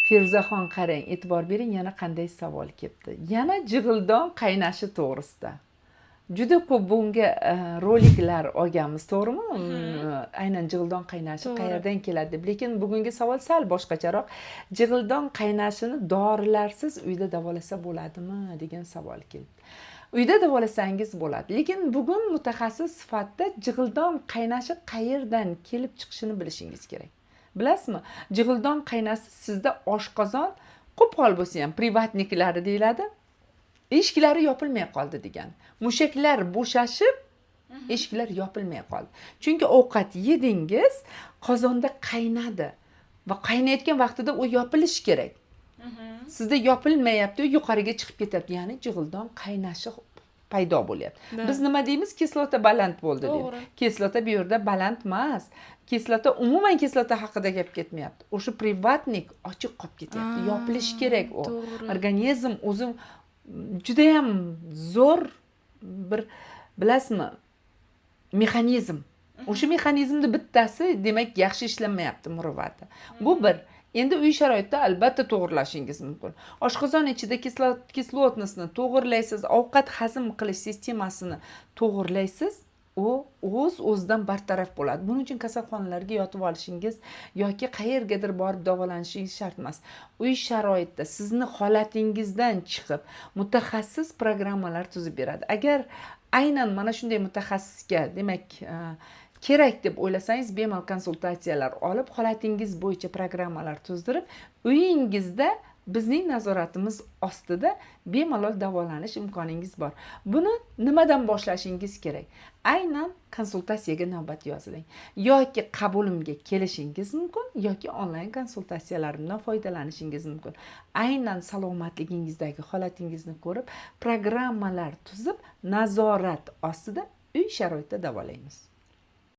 Feruzaxon qarang, e'tibor bering, yana qanday savol kelibdi. Yana jig'ildon qaynashi to'g'risida. Juda ko'p bunga roliklar olganmiz, to'g'rimi? Aynan jig'ildon qaynashi qayerdan keladi deb. Lekin bugungi savol sal boshqacharoq. Jig'ildon qaynashini dorilarsiz uyda davolasa bo'ladimi degan savol keldi. Uyda davolasangiz bo'ladi. Lekin bugun mutaxassis sifatida jig'ildon qaynashi qayerdan kelib chiqishini bilishingiz kerak. Bilasizmi? Jig'ildon qaynasi sizda oshqozon qo'pol bo'lsa ham privatniklari deyiladi. Eshiklari yopilmay qoldi degan. Mushaklar bo'shashib, eshiklar yopilmay qoldi. Chunki ovqat yedingiz, qozonda qaynadi va qaynayotgan vaqtida u yopilishi kerak. Sizda yopilmayapti, yuqoriga chiqib ketyapti, ya'ni jig'ildon qaynashi paydo bo'lyapti. Biz nima deymiz? Kislota baland bo'ldi deydi. Kislota bu yerda baland emas. Kislota umuman kislota haqida gap ketmayapti. O'sha privatnik ochiq qolib ketyapti. Yopilishi kerak u. Organizm o'zi juda ham zo'r bir, bilasizmi, mexanizm. O'sha mexanizmning bittasi demak yaxshi ishlamayapti, muruvvati. Bu bir. Endi uy sharoitida albatta to'g'irlashingiz mumkin. Oshqozon ichida kislotnisni to'g'irlaysiz, ovqat hazm qilish sistemasini to'g'irlaysiz, u o'z-o'zidan bartaraf bo'ladi. Buning uchun kasalxonalarga yotib olishingiz yoki qayergadir borib davolanishingiz shart emas. Uy sharoitida sizni holatingizdan chiqib mutaxassis programmalar tuzib beradi. Agar aynan mana shunday mutaxassisga, demak, kerak deb o'ylasangiz, bemalol konsultatsiyalar olib, holatingiz bo'yicha programmalar tuzdirib, uyingizda bizning nazoratimiz ostida bemalol davolanish imkoningiz bor. Buni nimadan boshlashingiz kerak? Aynan konsultatsiyaga navbat yoziling. Yoki qabulimga kelishingiz mumkin, yoki onlayn konsultatsiyalarimdan foydalanishingiz mumkin. Aynan salomatligingizdagi holatingizni ko'rib, programmalar tuzib, nazorat ostida uy sharoitida davolaymiz.